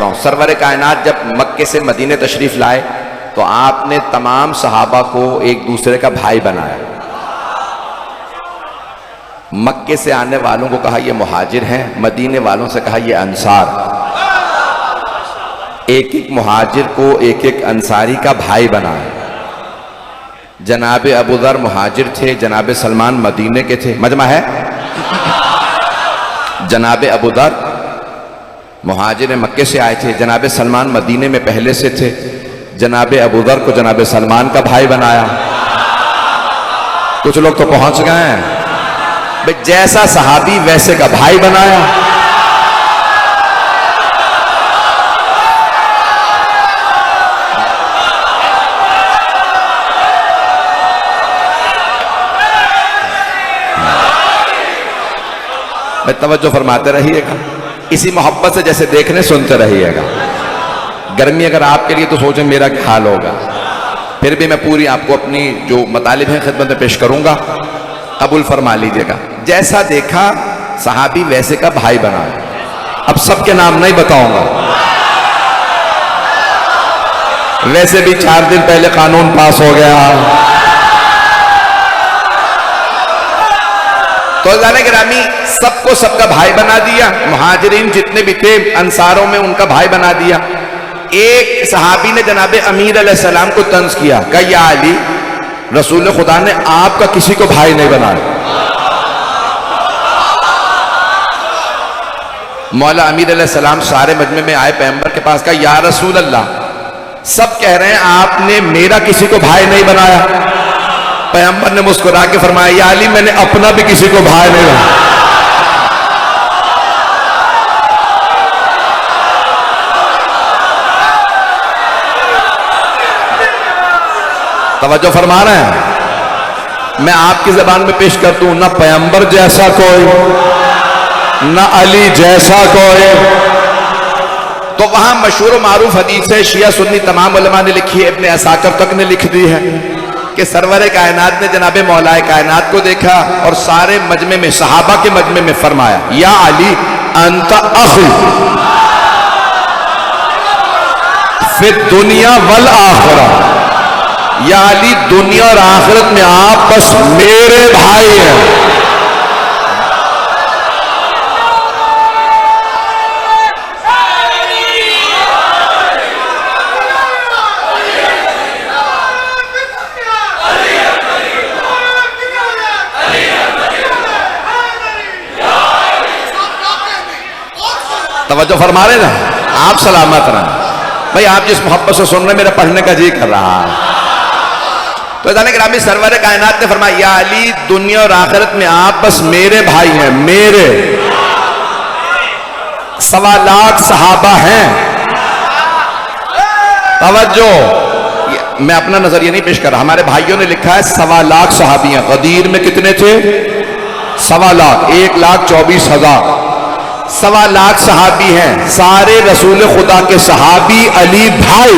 बताऊं, सरवर कायनात जब मक्के से मदीने तशरीफ लाए तो आपने तमाम सहाबा को एक दूसरे का भाई बनाया। मक्के से आने वालों को कहा ये मुहाजिर हैं, मदीने वालों से कहा ये अंसार। एक एक मुहाजिर को एक एक अंसारी का भाई बनाया। जनाब अबू दर मुहाजिर थे, जनाब सलमान मदीने के थे। मजमा है, जनाब अबू दर मुहाजिर मक्के से आए थे, जनाब सलमान मदीने में पहले से थे। जनाब अबू दर को जनाब सलमान का भाई बनाया। कुछ लोग तो पहुंच गए हैं भाई, जैसा सहाबी वैसे का भाई बनाया। तवज्जो फरमाते रहिएगा, इसी मोहब्बत से जैसे देखने सुनते रहिएगा। गर्मी अगर आपके लिए तो सोचें मेरा क्या हाल होगा। फिर भी मैं पूरी आपको अपनी जो मतालिब हैं खिदमत में पेश करूंगा, कबूल फरमा लीजिएगा। जैसा देखा सहाबी वैसे का भाई बनाया। अब सबके नाम नहीं बताऊंगा, वैसे भी 4 दिन पहले कानून पास हो गया। तो जाने गिरामी सबको सबका भाई बना दिया। मुहाजिरीन जितने भी थे अंसारों में उनका भाई बना दिया। एक सहाबी ने जनाब अमीर अलैहिस्सलाम को तंज किया, कहा या अली, रसूल खुदा ने आपका किसी को भाई नहीं बनाया। मौला अमीर अलैहिस्सलाम सारे मजमे में आए, पैगंबर के पास, कहा या रसूल अल्लाह, सब कह रहे हैं आपने मेरा किसी को भाई नहीं बनाया। पैगंबर ने मुस्कुरा के फरमाया, या अली, मैंने अपना भी किसी को भाई नहीं बनाया। तवज्जो फरमा रहे हैं। मैं आपकी जबान में पेश कर दूं, ना पैगंबर जैसा कोई, ना अली जैसा कोई। तो वहां मशहूर मारूफ हदीस है, शिया सुन्नी तमाम उलमा ने लिखी है, इब्ने असाकिर तक ने लिख दी है कि सरवर कायनात ने जनाब मौलाए कायनात को देखा और सारे मजमे में, सहाबा के मजमे में फरमाया, या अली अंत अखी फिर दुनिया वल आखिरा, या अली दुनिया और आखिरत में आप बस मेरे भाई हैं। तवज्जो फरमा रहे ना, आप सलामत रहें भाई। आप जिस मोहब्बत से सुन रहे, मेरा पढ़ने का जी कर रहा है। तो जाने ग्रामी सरवर कायनात ने फरमाया, या अली दुनिया और आखिरत में आप बस मेरे भाई हैं, मेरे। 1.25 लाख सहाबा हैं। तवज्जो, मैं अपना नजरिया नहीं पेश कर रहा, हमारे भाइयों ने लिखा है 1.25 लाख सहाबी हैं। गदीर में कितने थे? 1.25 लाख, 1,24,000। 1.25 लाख सहाबी हैं, सारे रसूल खुदा के सहाबी अली भाई।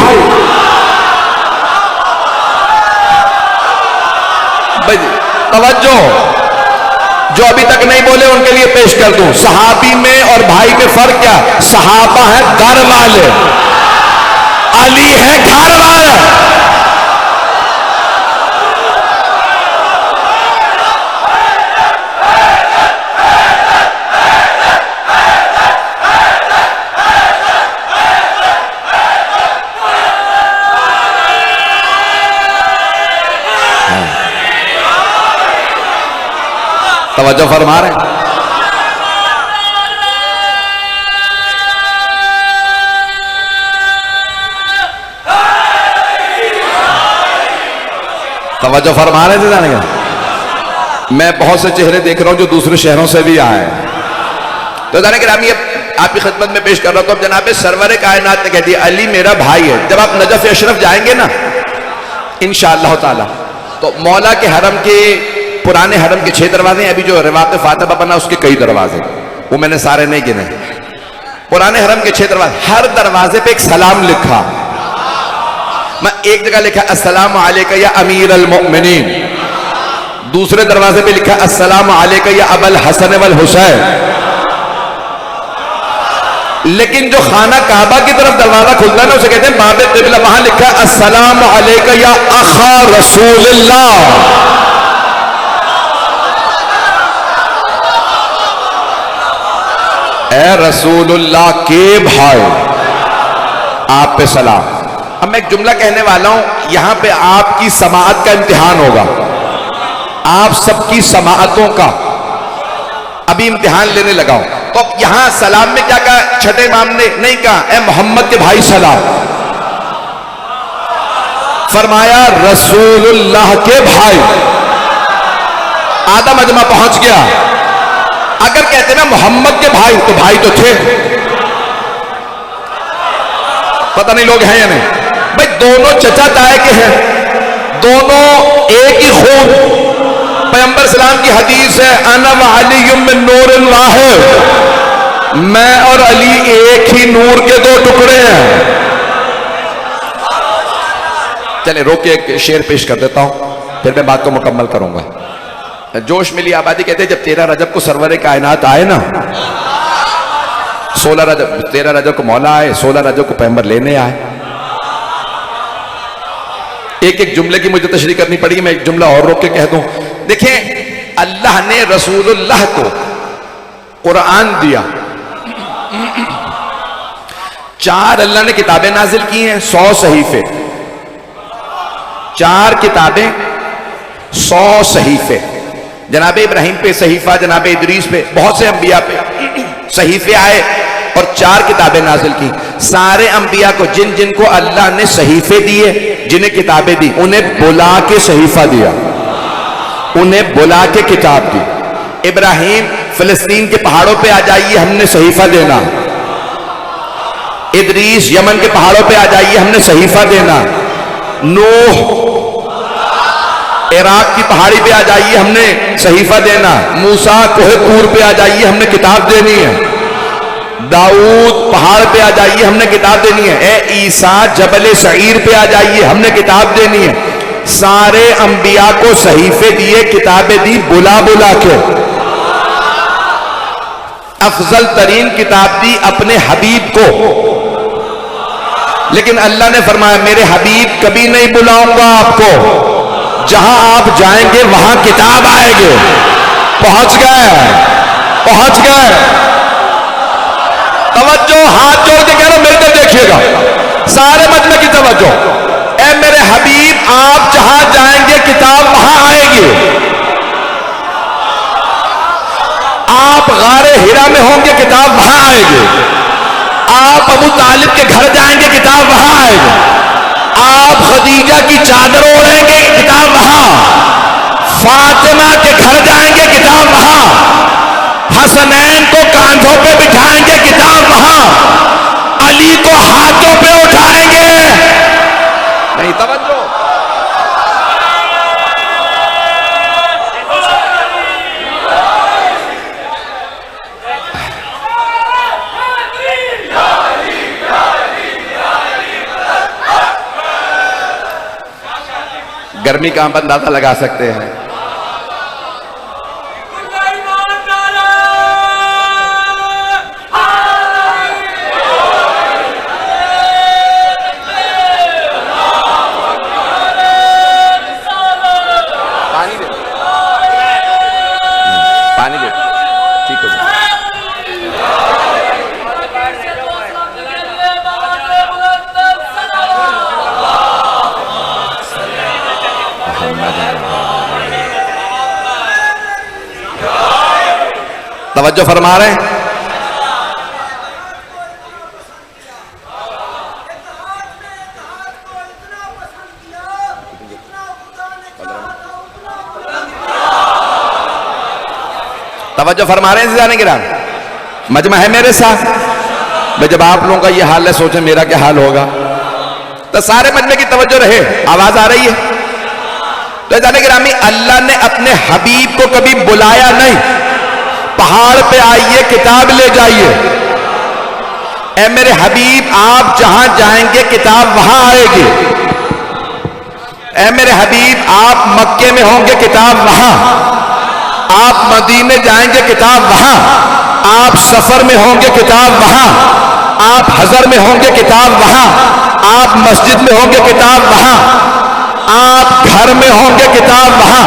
तवज्जो, जो अभी तक नहीं बोले उनके लिए पेश कर दूं, सहाबी में और भाई में फर्क क्या? सहाबा है घर वाले, अली है घर वाला। तवज्जो फरमा रहे हैं। तवज्जो फरमा रहे थे। जाने मैं बहुत से चेहरे देख रहा हूं जो दूसरे शहरों से भी आए हैं। तो जाने ग्रामी आपकी खिदमत में पेश कर रहा हूं। तो जनाब सरवर कायनात ने कह दिया, अली मेरा भाई है। जब आप नजफ अशरफ जाएंगे ना इंशाअल्लाह ताला, तो मौला के हरम के, पुराने हरम के 6 दरवाजे हैं। अभी जो रिवाक़ फातिमा बना उसके कई दरवाजे, वो मैंने सारे नहीं गिने। पुराने हरम के 6 दरवाजे, हर दरवाजे पे एक सलाम लिखा। मैं एक जगह लिखा अस्सलामु अलैका या अमीर अल मोमिनीन, दूसरे दरवाजे पे लिखा अस्सलामु अलैका या अबल हसन वल हुसैन। लेकिन जो खाना काबा की तरफ दरवाजा खुलता है ना, उसे कहते हैं बाबे क़िबला। वहां लिखा है अस्सलाम अलैका या अखा रसूलुल्लाह। ए रसूलुल्लाह के भाई, आप पे सलाम। अब मैं एक जुमला कहने वाला हूं, यहां पे आपकी समाअत का इम्तिहान होगा, आप सबकी समाअतों का अभी इम्तिहान लेने लगा हूं। तो अब यहां सलाम में क्या कहा? छठे इमाम ने नहीं कहा ए मोहम्मद के भाई सलाम, फरमाया रसूलुल्लाह के भाई। आधा मजमा पहुंच गया। अगर कहते ना मोहम्मद के भाई, तो भाई तो थे, पता नहीं लोग हैं या नहीं। भाई दोनों चचा ताए के हैं, दोनों एक ही खून। पैगंबर सलाम की हदीस है अना व अली मिन नूरिन वाहिद, मैं और अली एक ही नूर के दो टुकड़े हैं। चले रोक के एक शेर पेश कर देता हूं, फिर मैं बात को मुकम्मल करूंगा। जोश मिली आबादी कहते हैं जब 13 रजब को सरवर कायनात आए ना, 13 रजब को मौला आए, 16 रजब को पैगंबर लेने आए। एक एक जुमले की मुझे तशरीह करनी पड़ेगी, मैं एक जुमला और रोक के कह दूं। देखें, अल्लाह ने रसूलुल्लाह को कुरान दिया, 4 अल्लाह ने किताबें नाजिल की हैं, 100 सहीफे, 4 किताबें 100 सहीफे। जनाब इब्राहिम पे सहीफा, जनाब इदरीस पे, बहुत से अंबिया पे सहीफे आए और 4 किताबें नाजिल की। सारे अंबिया को जिन जिन को अल्लाह ने सहीफे दिए, जिन्हें किताबें दी, उन्हें बुला के सहीफा दिया, उन्हें बुला के किताब दी। इब्राहिम फिलिस्तीन के पहाड़ों पे आ जाइए, हमने सहीफा देना। इदरीस यमन के पहाड़ों पे आ जाइए, हमने सहीफा देना। नूह इराक की पहाड़ी पे आ जाइए, हमने सहीफा देना। मूसा कोहे तूर पे आ जाइए, हमने किताब देनी है। दाऊद पहाड़ पे आ जाइए, हमने किताब देनी है। ए ईसा जबल सईर पे आ जाइए, हमने किताब देनी है। सारे अंबिया को सहीफे दिए, किताबें दी, बुला बुला के। अफजल तरीन किताब दी अपने हबीब को, लेकिन अल्लाह ने फरमाया मेरे हबीब कभी नहीं बुलाऊंगा आपको, जहां आप जाएंगे वहां किताब आएगी। पहुंच गए, पहुंच गए। तवज्जो, हाथ जोड़ के कह रहा हूं, मिलकर देखिएगा, सारे मजमे की तवज्जो। ए मेरे हबीब, आप जहां जाएंगे किताब वहां आएगी। आप गारे हिरा में होंगे, किताब वहां आएगी। आप अबू तालिब के घर जाएंगे, किताब वहां आएगी। आप खदीजा की चादर ओढ़ेंगे, किताब वहां। फातिमा के घर जाएंगे, किताब वहां। हसनैन को कांधों पे बिठाएंगे, किताब वहां। अली को हाथों पे उठाएंगे। नहीं, तवज्जो। गर्मी का आप अंदाजा लगा सकते हैं। पानी दे, ठीक हो जाए। तवज्जो फरमा रहे हैं। तवज्जो फरमा रहे हैं जाने गिरान, मजमा है मेरे साथ। भाई जब आप लोगों का ये हाल है, सोचें मेरा क्या हाल होगा। तो सारे मजमे की तवज्जो रहे, आवाज आ रही है। तो जाने गिरामी, अल्लाह ने अपने हबीब को कभी बुलाया नहीं, पहाड़ पे आइए किताब ले जाइए। ए मेरे हबीब, आप जहां जाएंगे किताब वहां आएगी। ए मेरे हबीब, आप मक्के में होंगे, किताब वहां। आप मदीने जाएंगे, किताब वहां। आप सफर में होंगे, किताब वहां। आप हजर में होंगे किताब वहां, आप मस्जिद में होंगे किताब वहां, आप घर में होंगे किताब वहां।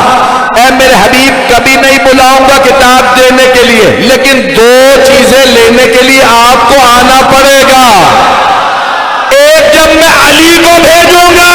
ऐ मेरे हबीब, कभी नहीं बुलाऊंगा किताब देने के लिए, लेकिन दो चीजें लेने के लिए आपको आना पड़ेगा। एक, जब मैं अली को भेजूंगा,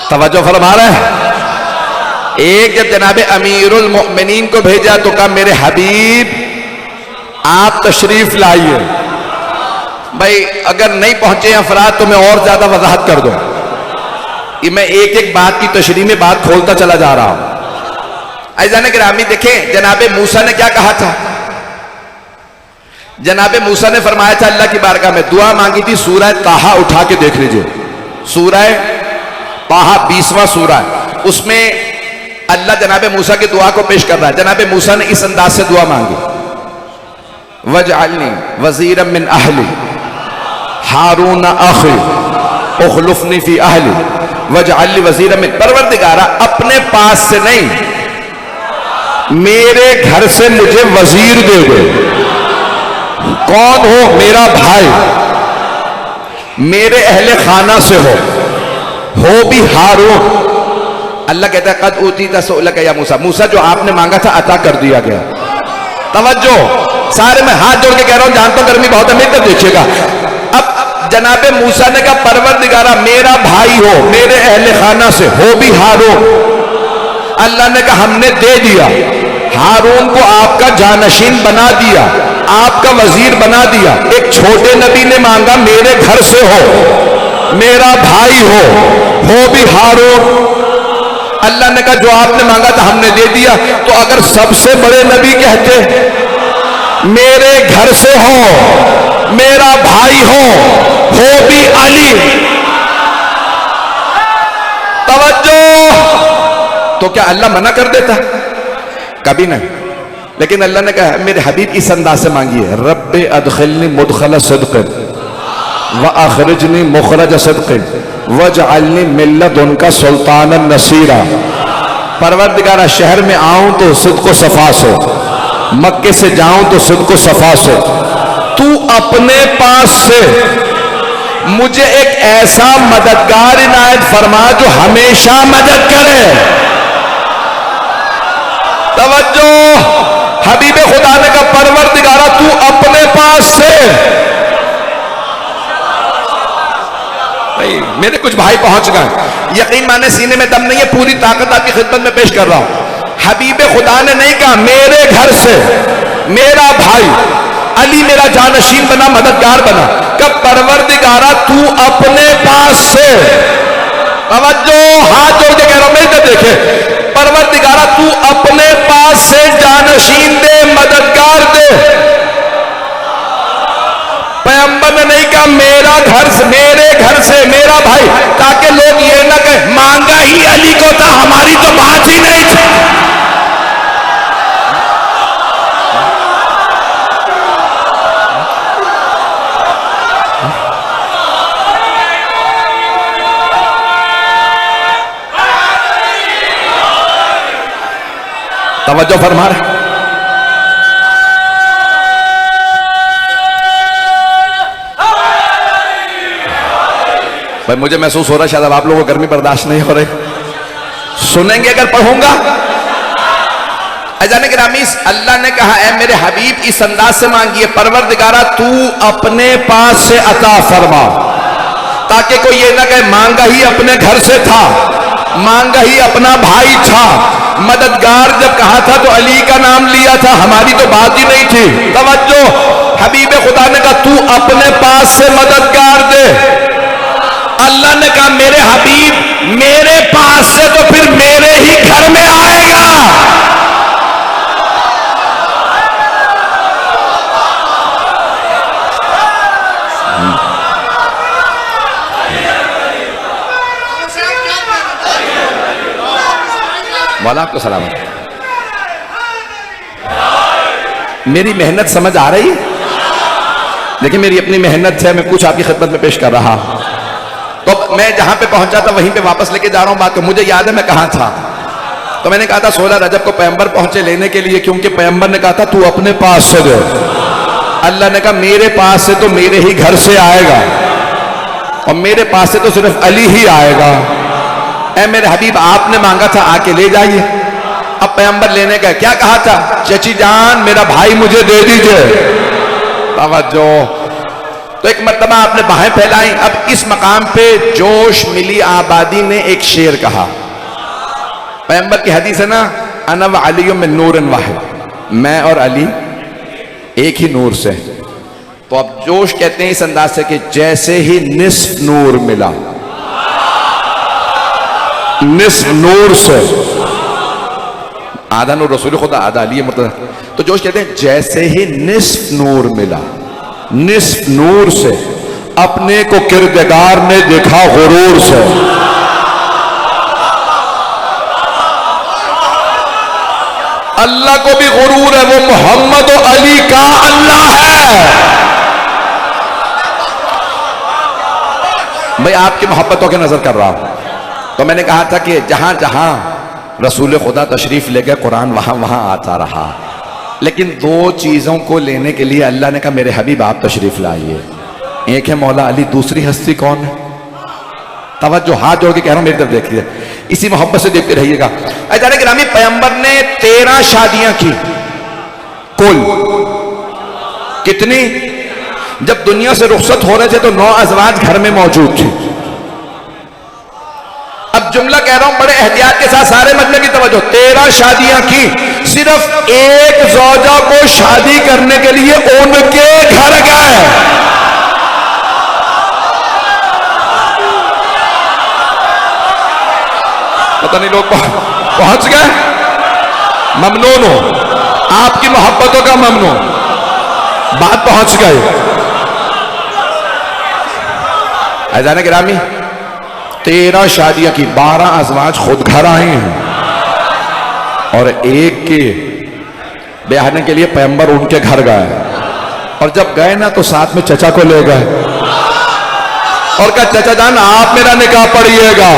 तवज्जो फरमा रहे हैं। एक, जब जनाब अमीरुल मोमिनीन को भेजा तो कहा मेरे हबीब आप तशरीफ लाइए। भाई अगर नहीं पहुंचे अफराद तो मैं और ज्यादा वजाहत कर दूं। ये मैं एक एक बात की तशरीह में बात खोलता चला जा रहा हूं। अज़ीज़ान गिरामी देखें, जनाब मूसा ने क्या कहा था। जनाब मूसा ने फरमाया था अल्लाह की बारगाह में दुआ मांगी थी। सूरह ताहा उठा के देख लीजिए, सूरह ताहा 20वां सूरा है, उसमें अल्लाह जनाब मूसा की दुआ को पेश कर रहा है। जनाब मूसा ने इस अंदाज से दुआ मांगी, वजअलनी वज़ीरम मिन अहली हारून अखी उखलुफनी फी अहली वजअलनी वज़ीरम मिन। परवरदिगारा अपने पास से नहीं, मेरे घर से मुझे वजीर दे दे। कौन हो? मेरा भाई, मेरे अहले खाना से हो भी हारून। अल्लाह कहता है कद ऊतीता सुअलक या मूसा, मूसा जो आपने मांगा था अता कर दिया गया। तवज्जो, सारे में हाथ जोड़ के कह रहा हूं, जानता हूं गर्मी बहुत है, मेरी तरफ देखिएगा। अब जनाबे मूसा ने कहा परवरदिगारा मेरा भाई हो, मेरे अहले खाना से हो भी हारून। अल्लाह ने कहा हमने दे दिया, हारून को आपका जानशीन बना दिया, आपका वजीर बना दिया। एक छोटे नबी ने मांगा मेरे घर से हो, मेरा भाई हो भी हारून। अल्लाह ने कहा जो आपने मांगा था हमने दे दिया। तो अगर सबसे बड़े नबी कहते मेरे घर से हो, मेरा भाई हो भी अली, तवज्जो, तो क्या अल्लाह मना कर देता? कभी नहीं। लेकिन अल्लाह ने कहा मेरे हबीब इस अंदाज से मांगिए, रब्बे अदखिलनी मुदखल सदक़ व अखरिजनी मुखरज सदक़ वजअलनी मिन लदुनका सुल्तानन नसीरा। परवरदिगारा शहर में आऊं तो सिद्क़ व सफा से, मक्के से जाऊं तो सिद्क़ व सफा से, तू अपने पास से मुझे एक ऐसा मददगार इनायत फरमा जो हमेशा मदद करे। तवज्जो, हबीब खुदा ने कहा परवरदिगारा तू अपने पास से। भाई मेरे कुछ भाई पहुंच गए, यकीन माने सीने में दम नहीं है, पूरी ताकत आपकी खिदमत में पेश कर रहा हूं। हबीब खुदा ने नहीं कहा मेरे घर से मेरा भाई अली मेरा जानशीन बना, मददगार बना। कब परवरदिगारा तू अपने पास से। तवज्जो, हाथ जोड़ के कह रहा हूं, मेरी तरफ देखे, परवरदिगारा तू अपने पास से जानशीन दे, मददगार दे। पैगंबर ने नहीं कहा मेरा घर से, मेरे घर से मेरा भाई, ताकि लोग ये ना कहे मांगा ही अली को था, हमारी तो बात ही नहीं थी। तवज्जो फरमा रहे। भाई मुझे महसूस हो रहा है शायद अब आप लोगों को गर्मी बर्दाश्त नहीं हो रही। सुनेंगे अगर पढ़ूंगा। अज़ीज़ान गिरामी, अल्लाह ने कहा ऐ मेरे हबीब इस अंदाज से मांगिए, परवरदिगारा तू अपने पास से अता फरमा, ताकि कोई ये ना कहे मांगा ही अपने घर से था, मांगा ही अपना भाई था। मददगार जब कहा था तो अली का नाम लिया था, हमारी तो बात ही नहीं थी। तवज्जो, हबीब खुदा ने कहा तू अपने पास से मददगार दे। अल्लाह ने कहा मेरे हबीब मेरे पास से तो फिर मेरे ही घर में आएगा। वाला आपको सलामत। मेरी मेहनत समझ आ रही है? लेकिन मेरी अपनी मेहनत है, मैं कुछ आपकी खिदमत में पेश कर रहा। तो मैं जहां पे पहुंचा था वहीं पे वापस लेके जा रहा हूं बात को। मुझे याद है मैं कहां था। तो मैंने कहा था 16 रजब को पैगंबर पहुंचे लेने के लिए, क्योंकि पैगंबर ने कहा था तू अपने पास से दे। अल्लाह ने कहा मेरे पास से तो मेरे ही घर से आएगा, और मेरे पास से तो सिर्फ अली ही आएगा। ऐ मेरे हबीब, आपने मांगा था आके ले जाइए। अब पैगंबर लेने गए, क्या कहा था? चची जान मेरा भाई मुझे दे दीजिए। तवज्जो। तो एक मर्तबा आपने बाहें फैलाई। अब इस मकाम पे जोश मिली आबादी ने एक शेर कहा। पैगंबर की हदीस है ना, अना व अली में नूरन वाहिद, मैं और अली एक ही नूर से। तो अब जोश कहते हैं इस अंदाज से कि जैसे ही निस्फ नूर मिला, निस्फ नूर से, आधा नूर रसूल खुदा आधा अली मतलब। तो जोश कहते हैं जैसे ही निस्फ नूर मिला, निस्फ नूर से अपने को किरदार ने देखा गुरूर से। अल्लाह को भी गुरूर है, वो मोहम्मद और अली का अल्लाह है। भाई आपकी मोहब्बतों के नजर कर रहा हूं। तो मैंने कहा था कि जहां जहां रसूल खुदा तशरीफ ले गए कुरान वहां वहां आता रहा। लेकिन दो चीजों को लेने के लिए अल्लाह ने कहा मेरे हबीब आप तशरीफ लाइए। एक है मौला अली, दूसरी हस्ती कौन है? तवज्जो, हाथ जोड़ के कह रहा हूं मेरी तरफ देखिए, इसी मोहब्बत से देखते रहिएगा। अजाने गिरामी, पैगंबर ने 13 शादियां की कुल। कितनी? जब दुनिया से रुखसत हो रहे थे तो 9 अज़वाज घर में मौजूद थे। अब जुमला कह रहा हूं बड़े एहतियात के साथ, सारे मजमे की तवज्जो। 13 शादियां की, सिर्फ एक ज़ौजा को शादी करने के लिए उनके घर गए। पता नहीं लोग पहुंच गए। ममनून हो, आपकी मोहब्बतों का ममनून, बात पहुंच गए। अज़ान गिरामी, 13 शादियां की, 12 अज़वाज खुद घर आए हैं, और एक के ब्याहने के लिए पैगंबर उनके घर गए। और जब गए ना तो साथ में चचा को ले गए और कहा चचा जान आप मेरा निकाह पढ़िएगा।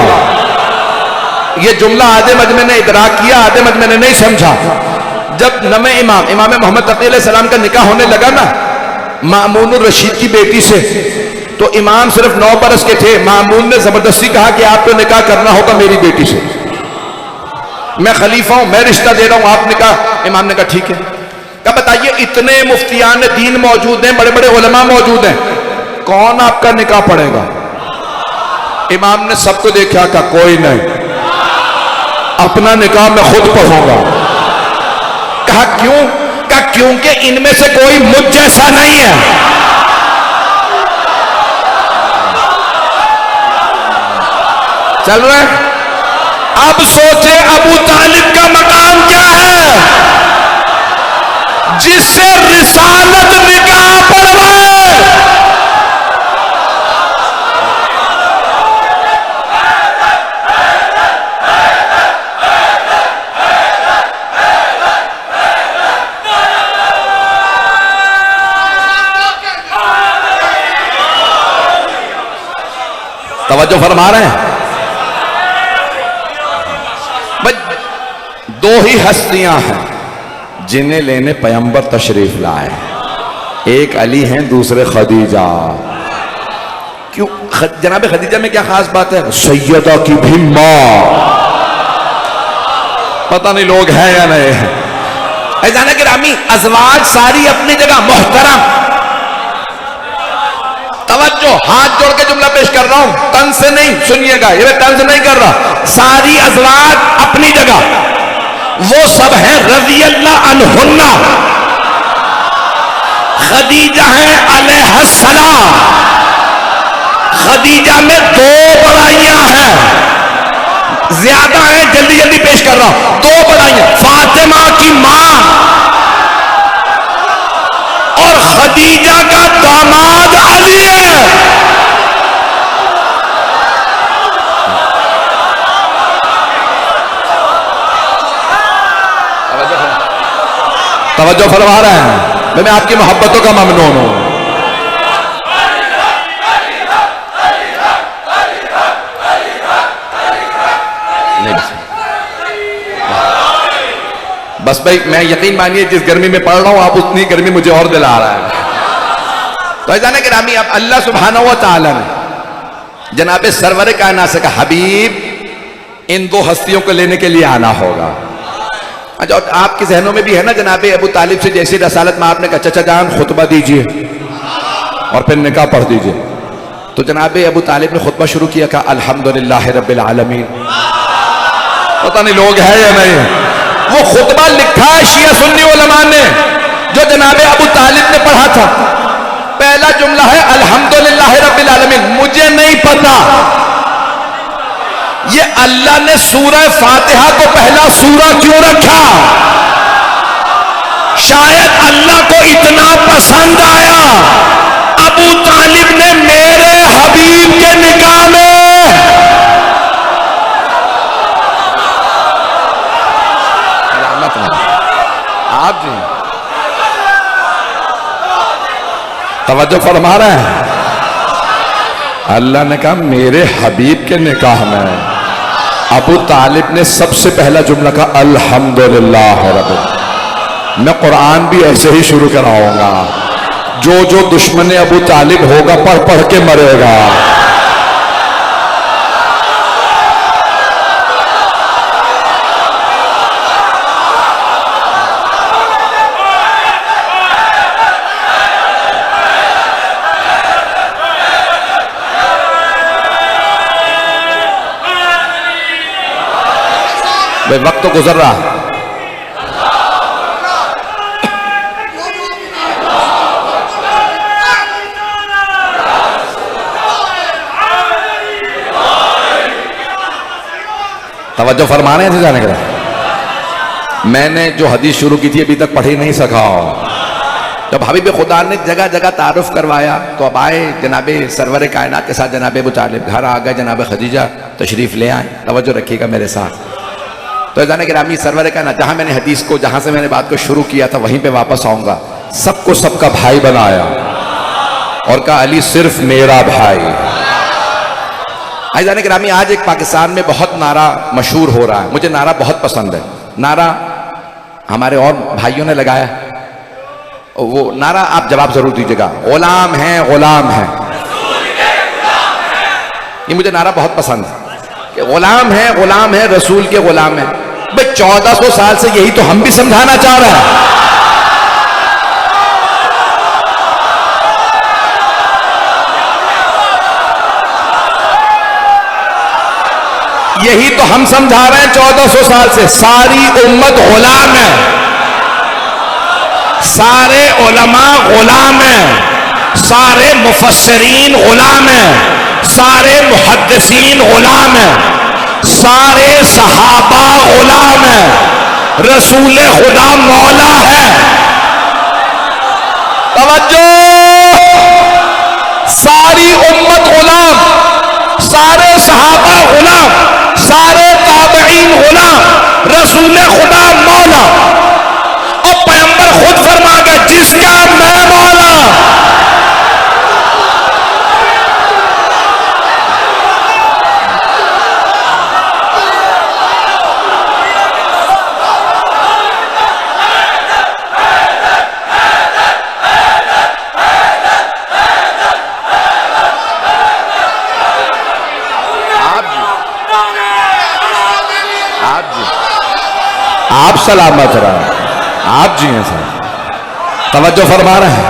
ये जुमला आधे मजमे ने इदराक किया, आधे मजमे ने नहीं समझा। जब नमे इमाम मोहम्मद तक़ी अलैहिस्सलाम का निकाह होने लगा ना मामून रशीद की बेटी से, तो इमाम सिर्फ 9 बरस के थे। मामून ने जबरदस्ती कहा कि आपको निकाह करना होगा मेरी बेटी से, मैं खलीफा हूं, मैं रिश्ता दे रहा हूं, आप निकाह। इमाम ने कहा ठीक है। क्या बताइए, इतने मुफ्तियान दीन मौजूद हैं, बड़े बड़े उलमा मौजूद हैं, कौन आपका निकाह पढ़ेगा? इमाम ने सबको देखा, कहा कोई नहीं, अपना निकाह मैं खुद पढ़ूंगा। कहा क्यों? कहा क्योंकि इनमें से कोई मुझ जैसा नहीं है। चल रहे? अब सोचे अबू तालिब का मकाम क्या है, जिससे रिसालत निकाह पढ़वाए। तवज्जो फरमा रहे हैं? दो ही हस्तियां हैं जिन्हें लेने पैगंबर तशरीफ लाए। एक अली हैं, दूसरे खदीजा। क्यों? जनाब खदीजा में क्या खास बात है? सैयदा की भी मां। पता नहीं लोग हैं या नहीं है। ऐसा गिरामी, अज़वाज सारी अपनी जगह मोहतरम। तवज्जो, हाथ जोड़ के जुमला पेश कर रहा हूं, तन से नहीं, सुनिएगा, ये मैं तन से नहीं कर रहा। सारी अज़वाज अपनी जगह, वो सब है रज़ी अल्लाह अन्हुन्ना। खदीजा है अलैहिस्सलाम। खदीजा में 2 बड़ाइयां हैं, ज्यादा है, जल्दी जल्दी पेश कर रहा हूं। 2 बड़ाइयां, फातिमा की मां और खदीजा का दामाद अली है। तवज्जो फरमा रहे हैं, मैं आपकी मोहब्बतों का ममनून हूं। बस भाई, मैं यकीन मानिए जिस गर्मी में पढ़ रहा हूं, आप उतनी गर्मी मुझे और दिला रहा है। तो ऐसा ना गिरामी, अब अल्लाह सुब्हानहू व तआला ने जनाबे सरवर कायनात से कहा, हबीब इन दो हस्तियों को लेने के लिए आना होगा। अच्छा, और आपके जहनों में भी है ना जनाबे अबू तालिब से जैसी रसालत में आपने कहा, चचा जान खुतबा दीजिए और फिर निकाह पढ़ दीजिए, तो जनाबे अबू तालिब ने खुतबा शुरू किया, कहा अल्हम्दुलिल्लाह रब्बिल आलमीन। पता नहीं लोग है या नहीं है, वो खुतबा लिखा है शिया सुन्नी उलमा ने, जो जनाबे अबू तालिब ने पढ़ा था। पहला जुमला है अल्हम्दुलिल्लाह रब्बिल आलमीन। मुझे नहीं पता ये अल्लाह ने सूरह फातिहा को पहला सूरा क्यों रखा। शायद अल्लाह को इतना पसंद आया, अबू तालिब ने मेरे हबीब के निकाह में आप जी तवज्जो फरमा रहे हैं, अल्लाह ने कहा मेरे हबीब के निकाह में अबू तालिब ने सबसे पहला जुमला कहा अल्हम्दुलिल्लाह रब्बिल। मैं कुरान भी ऐसे ही शुरू कराऊंगा, जो जो दुश्मन अबू तालिब होगा पढ़ पढ़ के मरेगा। भाई वक्त तो गुजर रहा है। तवज्जो फरमाने थे जाने के लिए। मैंने जो हदीस शुरू की थी अभी तक पढ़ ही नहीं सका। जब हबीब खुदा ने जगह जगह तारुफ करवाया तो अब आए जनाबे सरवर कायनात के साथ जनाबे अबू तालिब, घर आ गए जनाब खदीजा तशरीफ ले आए। तवज्जो रखिएगा मेरे साथ। तो जाने गिरामी सरवर कायनात, जहां मैंने हदीस को, जहां से मैंने बात को शुरू किया था वहीं पे वापस आऊंगा। सबको सबका भाई बनाया और कहा अली सिर्फ मेरा भाई। जाने गिरामी, आज एक पाकिस्तान में बहुत नारा मशहूर हो रहा है, मुझे नारा बहुत पसंद है। नारा हमारे और भाइयों ने लगाया, वो नारा आप जवाब जरूर दीजिएगा, गुलाम है गुलाम है। ये मुझे नारा बहुत पसंद है कि गुलाम है रसूल के गुलाम है। भाई 1400 साल से यही तो हम भी समझाना चाह रहे हैं। यही तो हम समझा रहे हैं 1400 साल से। सारी उम्मत गुलाम है, सारे उलमा गुलाम है, सारे मुफस्सिरीन गुलाम है, सारे मुहद्दिसीन गुलाम है, सारे सहाबा गुलाम है, रसूल खुदा मौला है। तवज्जो, सारी उम्मत गुलाम, सारे सहाबा गुलाम, सारे ताबईन गुलाम, रसूल खुदा मौला। और पैगंबर खुद फरमा गए जिसका मैं मौला। आप सलामत रहे, आप जी हैं सर। तवज्जो फरमा रहे हैं।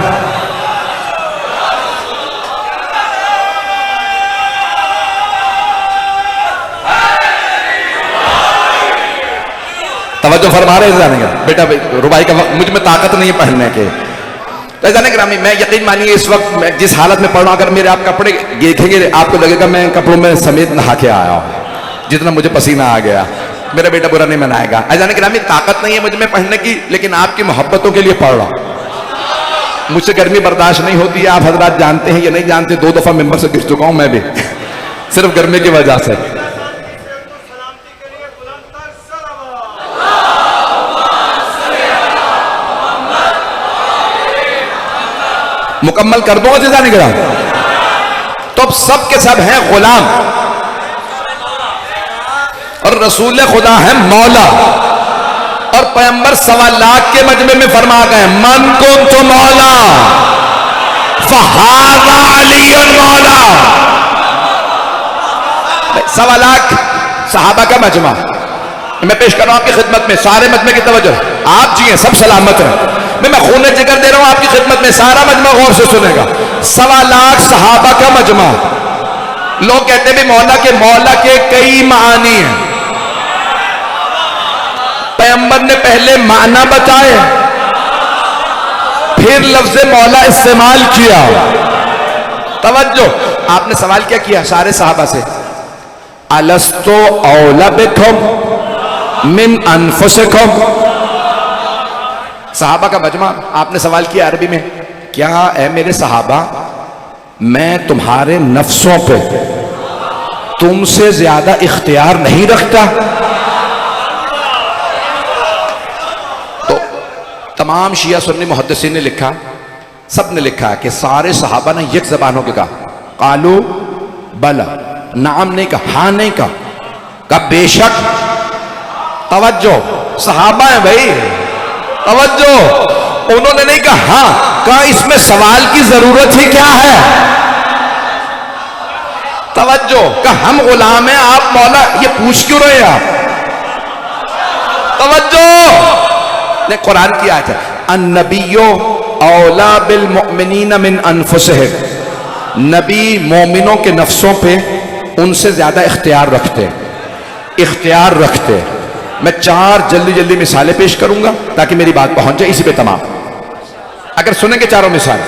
तवज्जो फरमा रहे हैं जाने का बेटा, रुबाई का वक्त मुझ में ताकत नहीं है पढ़ने के। तो जाने ग्रामी, मैं यकीन मानिए इस वक्त मैं जिस हालत में पढ़ रहा हूं, अगर मेरे आप कपड़े देखेंगे आपको लगेगा मैं कपड़ों में समेत नहा के आया हूं, जितना मुझे पसीना आ गया। मेरा बेटा बुरा नहीं मनाएगा। जाने ग्रामी, ताकत नहीं है मुझ में पढ़ने की, लेकिन आपकी मोहब्बतों के लिए पढ़ रहा हूं। मुझसे गर्मी बर्दाश्त नहीं होती है, आप हजरात जानते हैं या नहीं जानते, 2 दफा मेंबर से गिर चुका हूं मैं भी सिर्फ गर्मी की वजह से। मुकम्मल कर दूंगा जिदा निगरान। तो अब सब के सब हैं गुलाम और रसूल खुदा है मौला। और पैगंबर 1.25 लाख के मजमे में फरमा गए मन कुन्तु मौला फहाज़ा अलीयुन मौला। 1.25 लाख सहाबा का मजमा मैं पेश कर रहा हूं आपकी खिदमत में। सारे मजमे की तवज्जो, आप जिए सब सलामत रहे। मैं खून जिक्र दे रहा हूं आपकी खिदमत में, सारा मजमा गौर से सुनेगा। 1.25 लाख सहाबा का मजमा। लोग कहते हैं भी मौला के कई मानी हैं। पैगंबर ने पहले माना बताए, फिर लफ्ज मौला इस्तेमाल किया। तवज्जो, आपने सवाल क्या किया सारे सहाबा से? अलस्तो औला बिकुम मिन अनफुसिकुम। सहाबा का मजमा, आपने सवाल किया अरबी में, क्या है मेरे सहाबा, मैं तुम्हारे नफ्सों पे तुमसे ज्यादा इख्तियार नहीं रखता? तो तमाम शिया सुन्नी मुहद्दिसीन ने लिखा, सब ने लिखा कि सारे सहाबा ने एक जबान होकर कहा कालू बला, नाम नहीं कहा, हाँ नहीं कहा बेशक। तवज्जो, सहाबा है भाई, तवज्जो। उन्होंने नहीं कहा हाँ, कहा इसमें सवाल की जरूरत ही क्या है? तवज्जो, कहा हम गुलाम हैं, आप मौला, ये पूछ क्यों रहे आप? तवज्जो ने कुरान की आयत है अन्नबियो औला बिल मुमिनीन मिन अनफुसिहिम। नबी मोमिनों के नफ्सों पे उनसे ज्यादा इख्तियार रखते। मैं 4 जल्दी मिसालें पेश करूंगा ताकि मेरी बात पहुंच जाए, इसी पे तमाम। अगर सुनेंगे चारों मिसाल,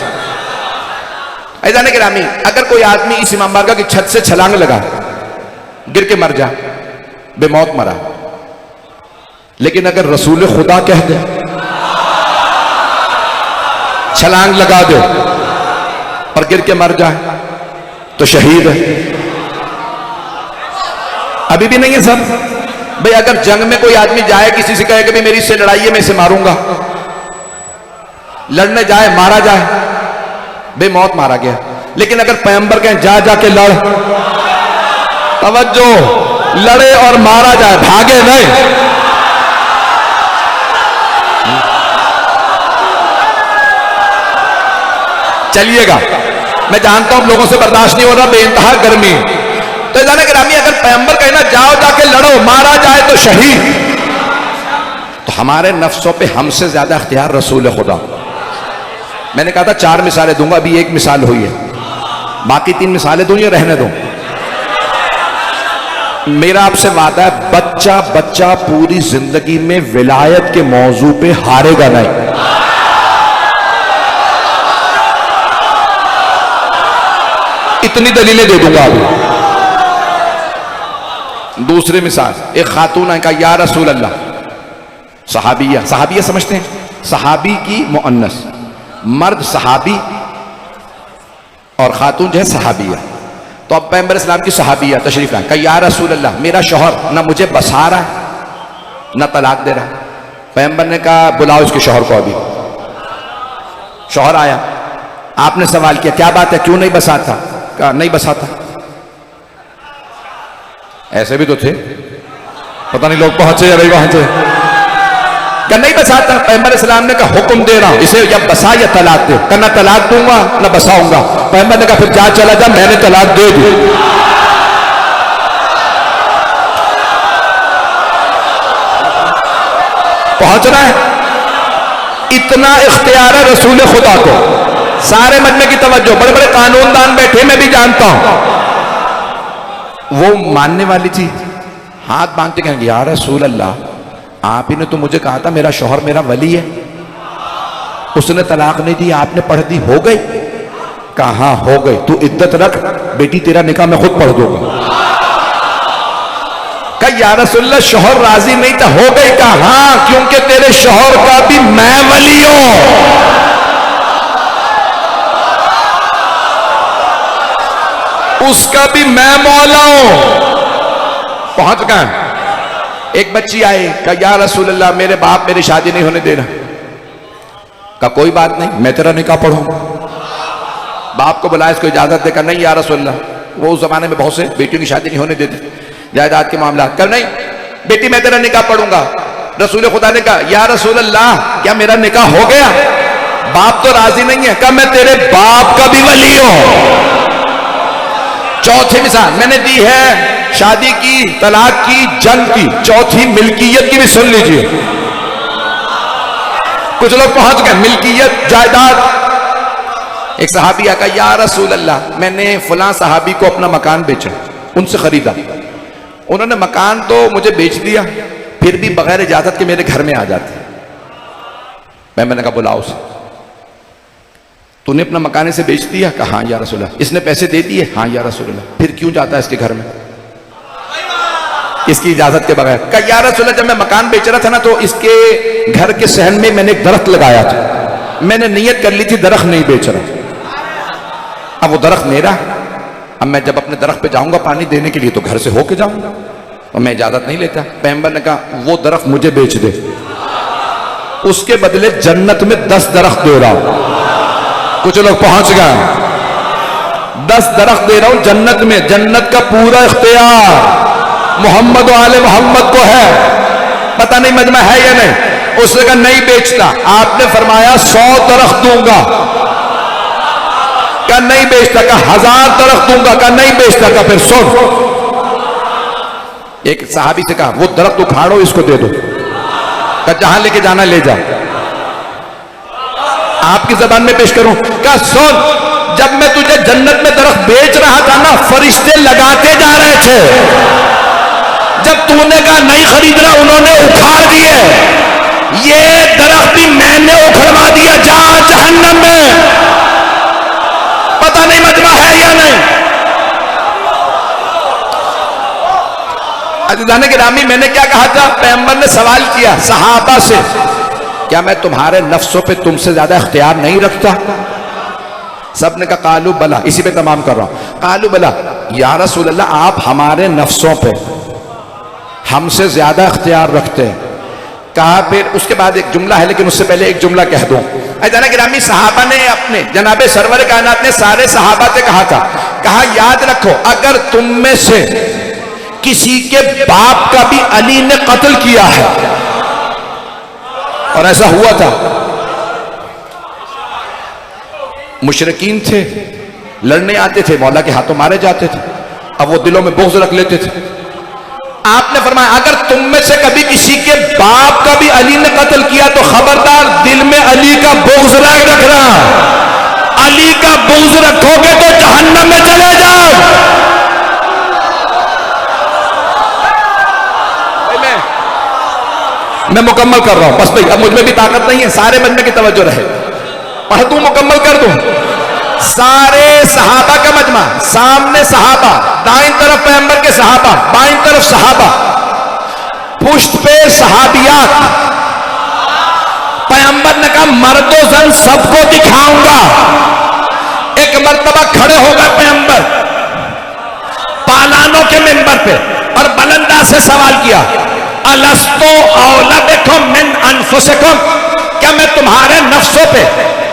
ऐज़ान गिरामी, अगर कोई आदमी इस इमाम बारगाह की छत से छलांग लगा, गिर के मर जा, बेमौत मरा, लेकिन अगर रसूल खुदा कह दे छलांग लगा दो और गिर के मर जाए तो शहीद है। अभी भी नहीं है सब भाई। अगर जंग में कोई आदमी जाए, किसी से कहे कि भाई मेरी इससे लड़ाई है, मैं इसे मारूंगा, लड़ने जाए, मारा जाए, बेमौत मारा गया। लेकिन अगर पैगंबर कहें जा जाके लड़, तवज्जो, लड़े और मारा जाए, भागे नहीं। चलिएगा, मैं जानता हूं लोगों से बर्दाश्त नहीं हो रहा, बेइंतहा गर्मी। तो जाने ग्रामी, अगर पैगंबर कहना जाओ जाके लड़ो, मारा जाए तो शहीद, तो हमारे नफ्सों पे हमसे ज्यादा इख्तियार रसूल खुदा। मैंने कहा था 4 मिसालें दूंगा, अभी 1 मिसाल हुई है, बाकी 3 मिसालें दूं या रहने दूं? मेरा आपसे वादा है, बच्चा पूरी जिंदगी में विलायत के मौजू पे हारेगा नहीं। इतनी दलीलें दे दूंगा अभी। दूसरी मिसाल, एक खातून है, कहा या रसूल अल्लाह, सहाबिया समझते हैं, सहाबी की मुअन्नस, मर्द सहाबी और खातून जो है सहाबिया। तो अब पैगंबर इस्लाम की सहाबिया तशरीफ लाए, कहा या रसूल अल्लाह, मेरा शौहर ना मुझे बसा रहा है ना तलाक दे रहा है। पैगंबर ने कहा बुलाओ इसके शौहर को। अभी शौहर आया, आपने सवाल किया क्या बात है, क्यों नहीं बसाता? कहा नहीं बसाता। ऐसे भी तो थे, पता नहीं लोग पहुंचे या नहीं पहुंचे। क्या नहीं बसाता? पैगंबर इस्लाम ने कहा हुक्म दे रहा हूं, इसे या बसा या तलाक दे। कहा ना तलाक दूंगा ना बसाऊंगा। पैगंबर ने कहा फिर जा चला जा, मैंने तलाक दे दी। पहुंच रहा है, इतना इख्तियार है रसूल खुदा को। सारे मजमे की तवज्जो, बड़े बड़े कानूनदान बैठे, मैं भी जानता हूं। वो मानने वाली थी, हाथ बांधते कहेंगे या रसूल अल्लाह, आप ही ने तो मुझे कहा था मेरा शौहर मेरा वली है, उसने तलाक नहीं दी, आपने पढ़ दी, हो गई? कहा हो गई, तू इद्दत रख बेटी, तेरा निकाह मैं खुद पढ़ दूंगा। कहा या रसूल अल्लाह, शौहर राजी नहीं था, हो गई? कहा हाँ, क्योंकि तेरे शौहर का भी मैं वली हूं। उसका भी मैं मौला हूं। पहुंच गए। एक बच्ची आई, कहा या रसूल अल्लाह, मेरे बाप मेरी शादी नहीं होने दे रहा। कहा कोई बात नहीं, मैं तेरा निकाह पढ़ूंगा। बाप को बुलाया, इसको इजाजत देकर, नहीं या रसूलल्लाह, वो उस जमाने में बहुत से बेटियों की शादी नहीं होने देते, जायदाद के मामला कर, नहीं बेटी मैं तेरा निकाह पढ़ूंगा। रसूल खुदा ने कहा या रसूलल्लाह क्या मेरा निकाह हो गया? बाप तो राजी नहीं है, कहा मैं तेरे बाप का भी वली हूं। चौथी मिसाल मैंने दी है शादी की, तलाक की, जंग की, चौथी मिल्कियत की भी सुन लीजिए। कुछ लोग पहुंच गए मिल्कियत, जायदाद। एक सहाबी आका या रसूल अल्लाह मैंने फलां सहाबी को अपना मकान बेचा, उनसे खरीदा, उन्होंने मकान तो मुझे बेच दिया, फिर भी बगैर इजाजत के मेरे घर में आ जाते। मैंने कहा बुलाओ उसे, तूने अपना मकान से बेच दिया? कहा हाँ या रसूल अल्लाह। इसने पैसे दे दिए? हाँ या रसूल अल्लाह। फिर क्यों जाता है इसके घर में इसकी इजाजत के बगैर? कहा या रसूल अल्लाह जब मैं मकान बेच रहा था ना तो इसके घर के सहन में मैंने एक दरख्त लगाया था, मैंने नियत कर ली थी दरख्त नहीं बेच रहा, अब वो दरख्त मेरा, अब मैं जब अपने दरख्त पे जाऊंगा पानी देने के लिए तो घर से होके जाऊंगा, और मैं इजाजत नहीं लेता। पैगंबर ने कहा वो दरख्त मुझे बेच दे, उसके बदले जन्नत में 10 दरख्त दे रहा हूं। कुछ लोग पहुंच गए, 10 दरख्त दे रहा हूं जन्नत में, जन्नत का पूरा इख्तियार मोहम्मद वाले मोहम्मद को है, पता नहीं मजमा है या नहीं। उसने कहा नहीं बेचता। आपने फरमाया 100 दरख्त दूंगा, क्या नहीं बेचता? का 1000 दरख्त दूंगा, का नहीं बेचता। का फिर सुन, एक सहाबी से कहा वो दरख्त उखाड़ो इसको दे दो, का जहां लेके जाना ले जा। आपकी जबान में पेश करूं, का सुन जब मैं तुझे जन्नत में दरख्त बेच रहा था ना, फरिश्ते लगाते जा रहे थे, जब तूने कहा नहीं खरीद रहा उन्होंने उखाड़ दिए, ये दरख्त भी मैंने उखड़वा दिया, जा जहन्नम में। पता नहीं मजमा है या नहीं। अज़ीज़ान गिरामी मैंने क्या कहा था? पैगंबर ने सवाल किया सहाबा से, क्या मैं तुम्हारे नफ्सों पे तुमसे ज्यादा इख्तियार नहीं रखता? सबने कहा कालू बला, इसी पे तमाम कर रहा हूं, कालू बला या रसूल अल्लाह आप हमारे नफ्सों पे हमसे ज्यादा इख्तियार रखते हैं। कहा फिर उसके बाद एक जुमला है, लेकिन उससे पहले एक जुमला कह दूं। अज़ीज़ान गिरामी सहाबा ने अपने जनाबे सरवर कायनात ने सारे सहाबा से कहा था, कहा याद रखो अगर तुम में से किसी के बाप का भी अली ने कत्ल किया है, और ऐसा हुआ था, मुशरिकीन थे, लड़ने आते थे, मौला के हाथों मारे जाते थे, अब वो दिलों में बुग़्ज़ रख लेते थे। आपने फरमाया अगर तुम में से कभी किसी के बाप का भी अली ने कत्ल किया तो खबरदार दिल में अली का बुग़्ज़ नहीं रखना, अली का बुग़्ज़ रखोगे तो जहन्नम में चले जाओ। मैं मुकम्मल कर रहा हूं बस भाई, अब मुझ में भी ताकत नहीं है, सारे बनने की तवज्जो रहे, पढ़ दूं मुकम्मल कर दूं। सारे सहाबा का मजमा, सामने सहाबा, दाईं तरफ पैगंबर के सहाबा, बाईं तरफ सहाबा, पुष्ट पे सहाबियात। पैगंबर ने कहा मर्दो जन सबको दिखाऊंगा। एक मर्तबा खड़े हो गए पैगंबर पालानों के मिंबर पे और बुलंदा से सवाल किया, अलस्तो औलबिकुम मिन अनफुसिकुम, क्या मैं तुम्हारे नफ्सों पे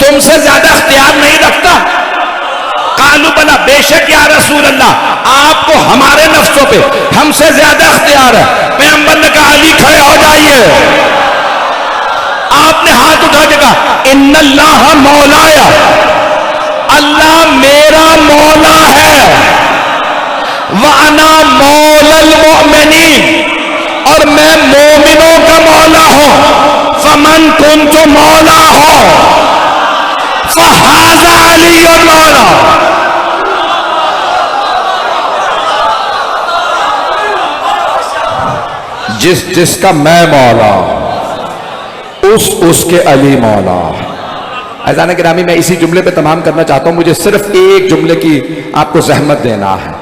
तुमसे ज्यादा इख्तियार नहीं रखता? कालू बला बेशक या रसूल अल्लाह आपको हमारे नफ्सों पे हमसे ज्यादा इख्तियार है। पैगंबर ने कहा अली खड़े हो जाइए। आपने हाथ उठा के कहा इन्नल्लाह मौलाया, अल्लाह मेरा मौला है, व अना मौलल मुमिनीन, और मैं मोमिनों का मौला हूं। फमन कुन्तु मौला हो फहाज़ा अलीयुल मौला। जिसका मैं मौला उसके अली मौला। अज़ीज़ान गिरामी मैं इसी जुमले पे तमाम करना चाहता हूं, मुझे सिर्फ एक जुमले की आपको जहमत देना है।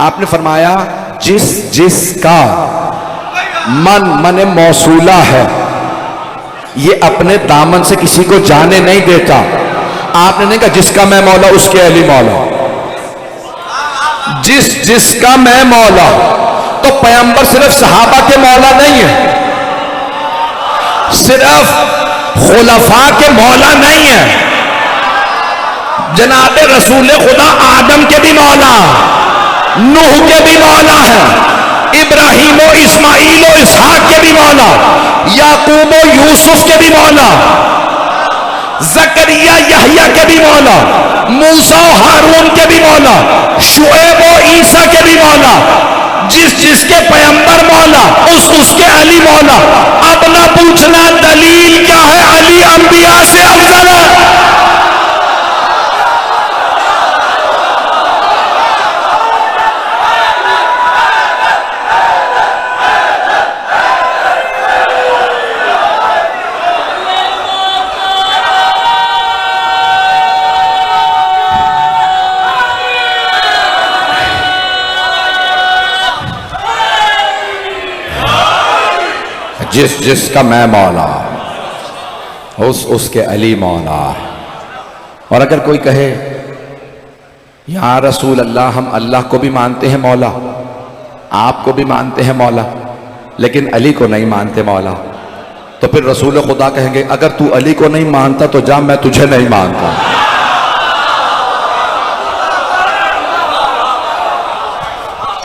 आपने फरमाया जिसका मन मौसूला है, ये अपने दामन से किसी को जाने नहीं देता। आपने नहीं कहा जिसका मैं मौला उसके अली मौला, जिसका मैं मौला। तो पैगंबर सिर्फ सहाबा के मौला नहीं है, सिर्फ खुलफा के मौला नहीं है। जनाब रसूल खुदा आदम के भी मौला, नूह के भी मौला है, इब्राहिम व इस्माइल व इसहाक के भी मौला, याकूब व यूसुफ के भी मौला, जकरिया यहया के भी मौला, मूसा व हारून के भी मौला, शुएब व ईसा के भी मौला, जिस जिसके पैगंबर मौला उसके अली मौला। अब ना पूछना दलील क्या है, अली अंबिया से अफजल है। जिस जिसका मैं मौला उसके अली मौला। और अगर कोई कहे या रसूल अल्लाह हम अल्लाह को भी मानते हैं मौला, आपको भी मानते हैं मौला, लेकिन अली को नहीं मानते मौला, तो फिर रसूल खुदा कहेंगे अगर तू अली को नहीं मानता तो जा, मैं तुझे नहीं मानता।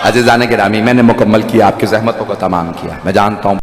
अज़ीज़ान गिरामी, मैंने मुकम्मल किया, आपकी ज़हमतों को तमाम किया। मैं जानता हूँ